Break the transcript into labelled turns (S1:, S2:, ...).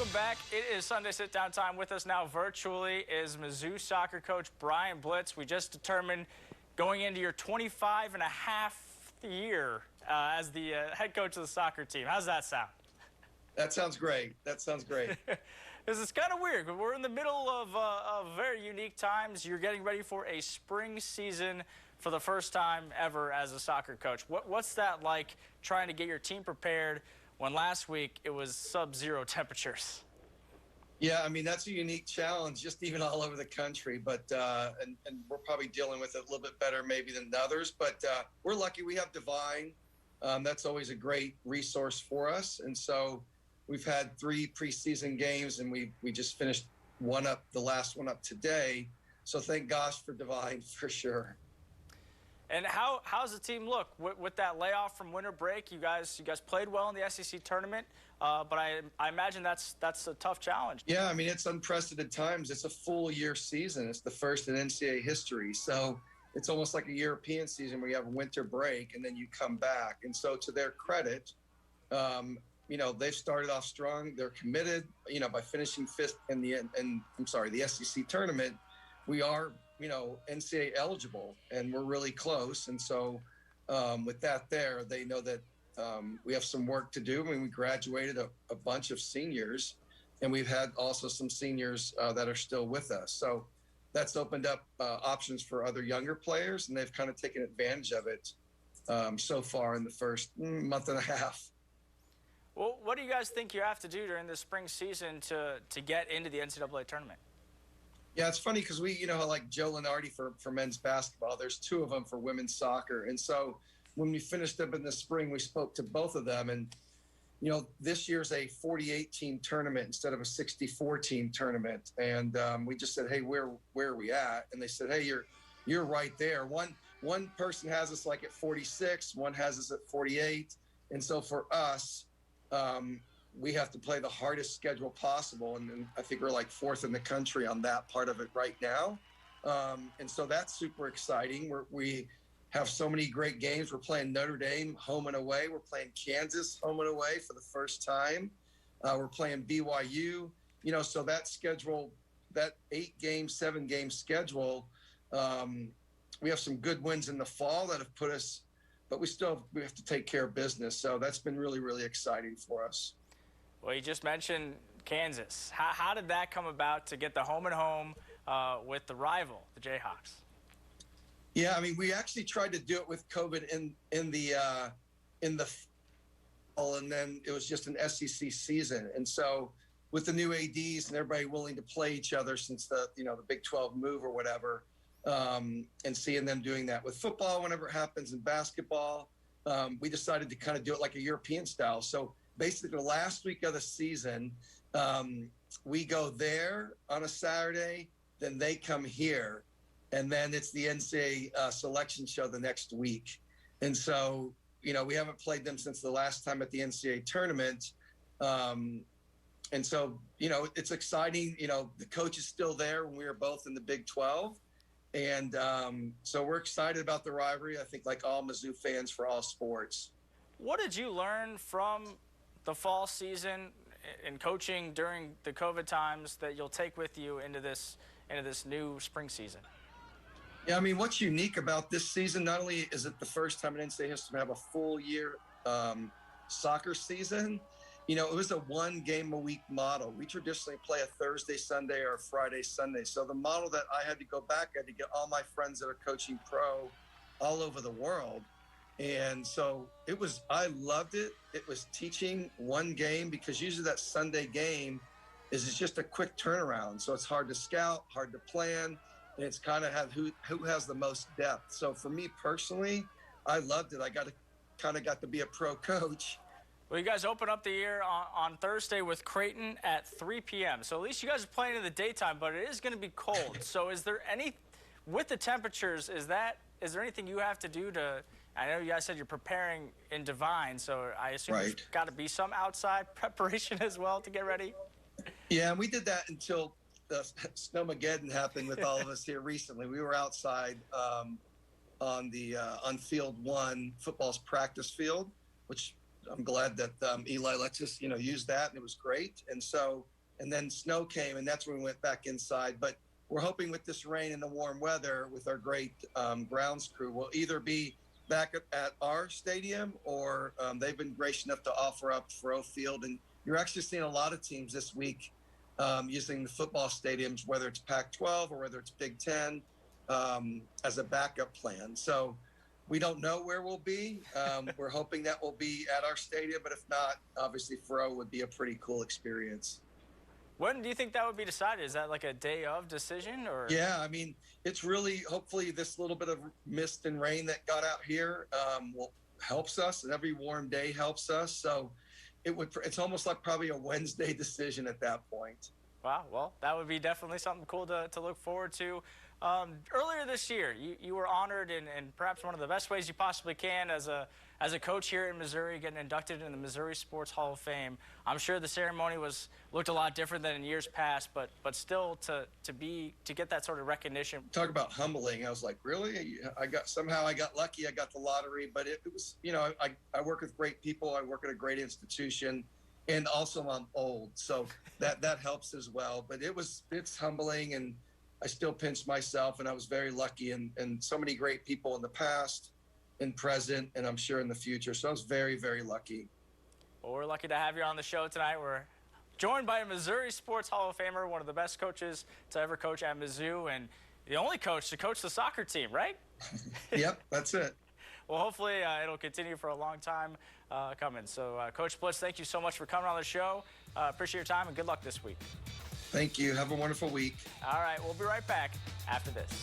S1: Welcome back. It is Sunday sit-down time. With us now virtually is Mizzou soccer coach Bryan Blitz. We just determined going into your 25 and a half year as the head coach of the soccer team. How's that sound?
S2: That sounds great. That sounds great.
S1: It's kind of weird. We're in the middle of very unique times. You're getting ready for a spring season for the first time ever as a soccer coach. What's that like, trying to get your team prepared when last week it was sub-zero temperatures?
S2: Yeah, I mean, that's a unique challenge, just even all over the country. But and we're probably dealing with it a little bit better maybe than others. But we're lucky we have Divine. That's always a great resource for us. And so we've had 3 preseason games, and we just finished the last one up today. So thank gosh for Divine for sure.
S1: And how's the team look with that layoff from winter break? You guys played well in the SEC tournament, but I imagine that's a tough challenge.
S2: Yeah, I mean, it's unprecedented times. It's a full year season. It's the first in NCAA history. So it's almost like a European season where you have a winter break and then you come back. And so to their credit, they've started off strong. They're committed, by finishing 5th in the SEC tournament. We are NCAA eligible, and we're really close. And so with that there, they know that we have some work to do. I mean, we graduated a bunch of seniors, and we've had also some seniors that are still with us. So that's opened up options for other younger players, and they've kind of taken advantage of it so far in the first month and a half.
S1: Well, what do you guys think you have to do during the spring season to get into the NCAA tournament?
S2: Yeah, it's funny because we, like Joe Lenardi for men's basketball, there's 2 of them for women's soccer. And so when we finished up in the spring, we spoke to both of them. And, this year's a 48-team tournament instead of a 64-team tournament. And we just said, hey, where are we at? And they said, hey, you're right there. One person has us like at 46, one has us at 48. And so for us, we have to play the hardest schedule possible. And I think we're like 4th in the country on that part of it right now. And so that's super exciting. We have so many great games. We're playing Notre Dame home and away. We're playing Kansas home and away for the first time. We're playing BYU, so that schedule, that 8-game, 7-game schedule, we have some good wins in the fall that have put us, but we have to take care of business. So that's been really, really exciting for us.
S1: Well, you just mentioned Kansas. How did that come about to get the home and home with the rival, the Jayhawks?
S2: Yeah, I mean, we actually tried to do it with COVID in the fall, and then it was just an SEC season. And so with the new ADs and everybody willing to play each other since the Big 12 move or whatever, and seeing them doing that with football whenever it happens in basketball, we decided to kind of do it like a European style. So basically the last week of the season, we go there on a Saturday, then they come here, and then it's the NCAA selection show the next week. And so, we haven't played them since the last time at the NCAA tournament. And so, it's exciting. The coach is still there when we were both in the Big 12. And so we're excited about the rivalry, I think, like all Mizzou fans for all sports.
S1: What did you learn from the fall season and coaching during the COVID times that you'll take with you into this new spring season?
S2: Yeah, I mean, what's unique about this season, not only is it the first time in NCAA history to have a full year soccer season, it was a 1-game-a-week model. We traditionally play a Thursday, Sunday, or a Friday, Sunday. So the model that I had to go back, I had to get all my friends that are coaching pro all over the world. And so I loved it. It was teaching 1 game, because usually that Sunday game is just a quick turnaround. So it's hard to scout, hard to plan, and it's kind of who has the most depth. So for me personally, I loved it. I got to be a pro coach.
S1: Well, you guys open up the year on Thursday with Creighton at 3 p.m. So at least you guys are playing in the daytime, but it is going to be cold. So is there with the temperatures, is there anything you have to do to, I know you guys said you're preparing in Divine, so I assume There's got to be some outside preparation as well to get ready?
S2: Yeah, and we did that until the Snowmageddon happened with all of us here recently. We were outside on field 1, football's practice field, which I'm glad that Eli lets us, use that, and it was great. And then snow came, and that's when we went back inside. But we're hoping with this rain and the warm weather, with our great grounds crew, we'll either be back at our stadium, or they've been gracious enough to offer up Faroe Field. And you're actually seeing a lot of teams this week using the football stadiums, whether it's Pac-12 or whether it's Big Ten, as a backup plan. So we don't know where we'll be. We're hoping that we'll be at our stadium, but if not, obviously Faroe would be a pretty cool experience.
S1: When do you think that would be decided? Is that like a day of decision, or?
S2: Yeah, I mean, it's really, hopefully this little bit of mist and rain that got out here helps us, and every warm day helps us. So it's almost like probably a Wednesday decision at that point.
S1: Wow, well, that would be definitely something cool to look forward to. Earlier this year, you were honored in perhaps one of the best ways you possibly can as a coach here in Missouri, getting inducted in the Missouri Sports Hall of Fame. I'm sure the ceremony looked a lot different than in years past, but still to get that sort of recognition.
S2: Talk about humbling. I was like, really? I got lucky. I got the lottery, but it was, I work with great people. I work at a great institution. And also I'm old, so that helps as well. But it's humbling, and I still pinch myself, and I was very lucky, and so many great people in the past and present, and I'm sure in the future. So I was very, very lucky.
S1: Well, we're lucky to have you on the show tonight. We're joined by a Missouri Sports Hall of Famer, one of the best coaches to ever coach at Mizzou, and the only coach to coach the soccer team, right?
S2: Yep, that's it.
S1: Well, hopefully it'll continue for a long time coming. So, Coach Blitz, thank you so much for coming on the show. Appreciate your time, and good luck this week.
S2: Thank you. Have a wonderful week.
S1: All right, we'll be right back after this.